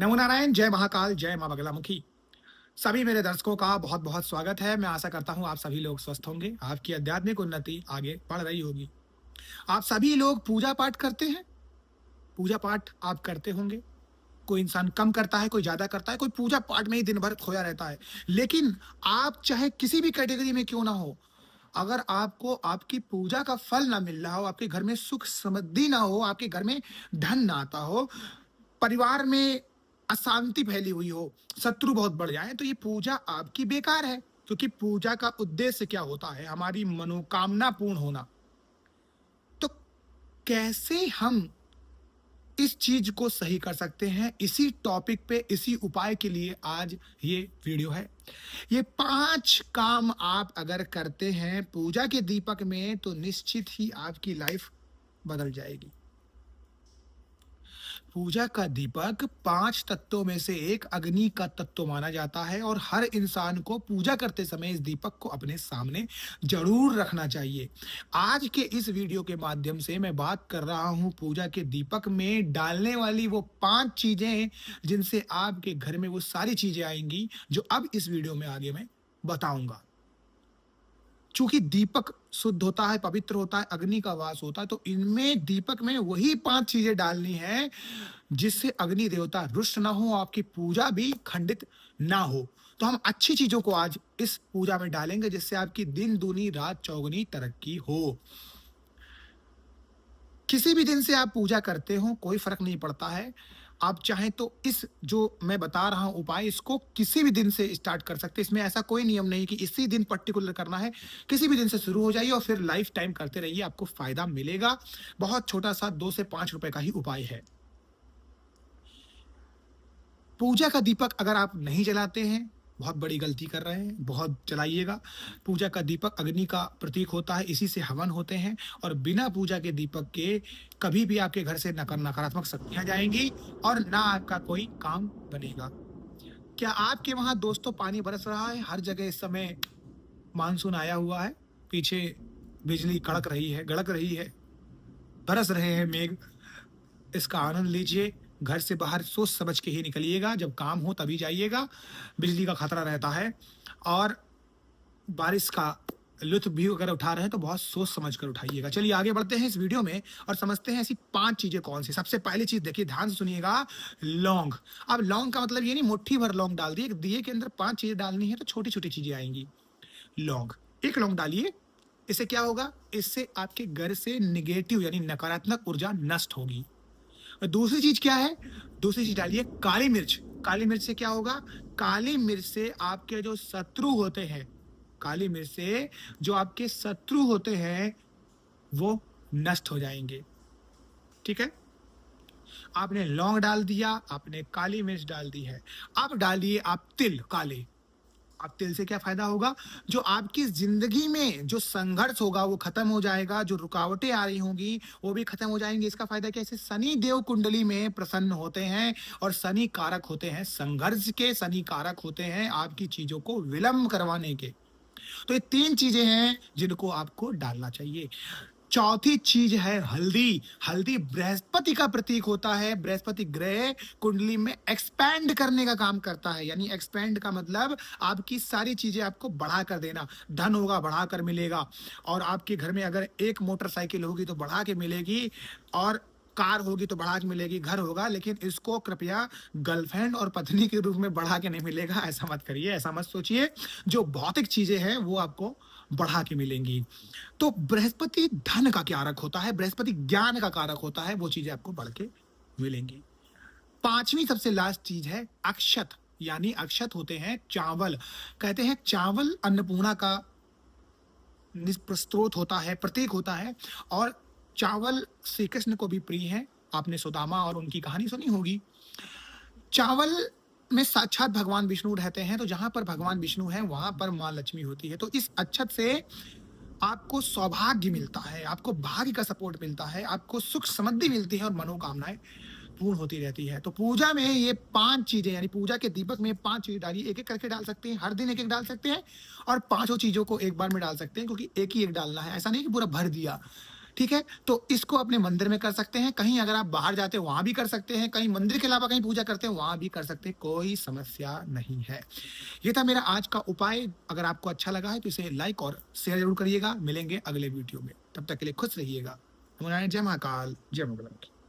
नमो नारायण, जय महाकाल, जय माँ बगलामुखी। सभी मेरे दर्शकों का बहुत-बहुत स्वागत है। मैं आशा करता हूँ आप सभी लोग स्वस्थ होंगे, आपकी आध्यात्मिक उन्नति आगे बढ़ रही होगी। आप सभी लोग पूजा-पाठ करते हैं? पूजा-पाठ आप करते होंगे। कोई इंसान कम करता है, कोई ज़्यादा करता है, कोई पूजा-पाठ में ही दिन भर खोया रहता है। लेकिन आप चाहे किसी भी कैटेगरी में क्यों ना हो, अगर आपको आपकी पूजा का फल ना मिल रहा हो, आपके घर में सुख समृद्धि ना हो, आपके घर में धन ना आता हो, परिवार में अशांति फैली हुई हो, शत्रु बहुत बढ़ जाएँ, तो ये पूजा आपकी बेकार है। क्योंकि पूजा का उद्देश्य क्या होता है? हमारी मनोकामना पूर्ण होना। तो कैसे हम इस चीज को सही कर सकते हैं? इसी टॉपिक पे, इसी उपाय के लिए आज ये वीडियो है। ये 5 काम आप अगर करते हैं पूजा के दीपक में, तो निश्चित ही आपकी लाइफ बदल जाएगी। पूजा का दीपक 5 तत्वों में से एक अग्नि का तत्व माना जाता है और हर इंसान को पूजा करते समय इस दीपक को अपने सामने जरूर रखना चाहिए। आज के इस वीडियो के माध्यम से मैं बात कर रहा हूं पूजा के दीपक में डालने वाली वो 5 चीजें, जिनसे आपके घर में वो सारी चीजें आएंगी जो अब इस वीडियो में आगे मैं बताऊंगा। चूंकि दीपक शुद्ध होता है, पवित्र होता है, अग्नि का वास होता है, तो इनमें दीपक में वही 5 चीजें डालनी है जिससे अग्नि देवता रुष्ट ना हो, आपकी पूजा भी खंडित ना हो। तो हम अच्छी चीजों को आज इस पूजा में डालेंगे जिससे आपकी दिन दूनी रात चौगुनी तरक्की हो। किसी भी दिन से आप पूजा करते हो, कोई फर्क नहीं पड़ता है। आप चाहें तो इस जो मैं बता रहा हूं उपाय, इसको किसी भी दिन से स्टार्ट कर सकते हैं। इसमें ऐसा कोई नियम नहीं कि इसी दिन पर्टिकुलर करना है। किसी भी दिन से शुरू हो जाइए और फिर लाइफ टाइम करते रहिए, आपको फायदा मिलेगा। बहुत छोटा सा 2 से 5 रुपए का ही उपाय है। पूजा का दीपक अगर आप नहीं जलाते हैं, बहुत बड़ी गलती कर रहे हैं, बहुत जलाइएगा। पूजा का दीपक अग्नि का प्रतीक होता है, इसी से हवन होते हैं और बिना पूजा के दीपक के कभी भी आपके घर से नकारात्मक शक्तियाँ जाएँगी और ना आपका कोई काम बनेगा। क्या आपके वहाँ दोस्तों पानी बरस रहा है? हर जगह इस समय मानसून आया हुआ है, पीछे बिजली कड़क रही है, गड़क रही है, बरस रहे हैं मेघ। इसका आनंद लीजिए। घर से बाहर सोच समझ के ही निकलिएगा, जब काम हो तभी जाइएगा। बिजली का खतरा रहता है और बारिश का लुत्फ़ भी अगर उठा रहे हैं तो बहुत सोच समझ कर उठाइएगा। चलिए आगे बढ़ते हैं इस वीडियो में और समझते हैं ऐसी 5 चीज़ें कौन-सी। सबसे पहली चीज़ देखिए, ध्यान से सुनिएगा, लौंग। अब लौंग का मतलब ये नहीं मुट्ठी भर लौंग डाल दिए, दिए के अंदर 5 चीज़ें डालनी है तो छोटी-छोटी चीज़ें आएँगी। लौंग, 1 लौंग डालिए। इससे क्या होगा? इससे आपके घर से नेगेटिव यानी नकारात्मक ऊर्जा नष्ट होगी। और दूसरी चीज क्या है? दूसरी चीज डालिए काली मिर्च। काली मिर्च से क्या होगा? काली मिर्च से आपके जो शत्रु होते हैं, काली मिर्च से जो आपके शत्रु होते हैं वो नष्ट हो जाएंगे। ठीक है? आपने लौंग डाल दिया, आपने काली मिर्च डाल दी है। अब डालिए आप तिल काले। अब तिल से क्या फायदा होगा? जो आपकी जिंदगी में जो संघर्ष होगा वो खत्म हो जाएगा, जो रुकावटें आ रही होंगी वो भी खत्म हो जाएंगी। इसका फायदा कैसे? शनि देव कुंडली में प्रसन्न होते हैं और शनि कारक होते हैं संघर्ष के, शनि कारक होते हैं आपकी चीजों को विलंब करवाने के। तो ये 3 चीजें हैं जिनको आपको डालना चाहिए। चौथी चीज है हल्दी। हल्दी बृहस्पति का प्रतीक होता है। बृहस्पति ग्रह कुंडली में एक्सपैंड करने का काम करता है। यानी एक्सपैंड का मतलब आपकी सारी चीजें आपको बढ़ा कर देना। धन होगा बढ़ा कर मिलेगा, और आपके घर में अगर एक मोटरसाइकिल होगी तो बढ़ा के मिलेगी, और कार होगी तो बढ़ा के मिलेगी, घर होगा, लेकिन इसको कृपया गर्लफ्रेंड और पत्नी के रूप में बढ़ा के नहीं मिलेगा। ऐसा मत करिए, ऐसा मत सोचिए। जो भौतिक चीजें हैं वो आपको बढ़ा के मिलेंगी। तो बृहस्पति धन का कारक होता है, बृहस्पति ज्ञान का कारक होता है, वो चीजें आपको बढ़ के मिलेंगी। 5वीं सबसे लास्ट चीज है अक्षत। यानी अक्षत होते हैं चावल। कहते हैं चावल अन्नपूर्णा का स्रोत होता है, प्रतीक होता है, और चावल श्री कृष्ण को भी प्रिय है। आपने सुदामा और उनकी कहानी सुनी होगी। चावल में साक्षात भगवान विष्णु रहते हैं, तो जहां पर भगवान विष्णु है वहां पर मां लक्ष्मी होती है। तो इस अक्षत से आपको सौभाग्य मिलता है, आपको भाग्य का सपोर्ट मिलता है, आपको सुख समृद्धि मिलती है और मनोकामनाएं पूर्ण होती रहती है। तो पूजा में ये 5 चीजें, यानी पूजा के दीपक में 5 चीजें डालिए। एक-एक करके डाल सकते हैं, हर दिन एक-एक डाल सकते हैं, और 5 चीजों को एक बार में डाल सकते हैं, क्योंकि एक ही एक डालना है। ऐसा नहीं कि पूरा भर दिया। ठीक है? तो इसको अपने मंदिर में कर सकते हैं, कहीं अगर आप बाहर जाते हैं वहाँ भी कर सकते हैं, कहीं मंदिर के अलावा कहीं पूजा करते हैं वहाँ भी कर सकते हैं, कोई समस्या नहीं है। ये था मेरा आज का उपाय, अगर आपको अच्छा लगा है तो इसे लाइक और शेयर ज़रूर करिएगा। मिलेंगे अगले वीडियो में, तब तक के लिए खुश रहिएगा। नमो नारायण, जय महाकाल, जय मंगलम।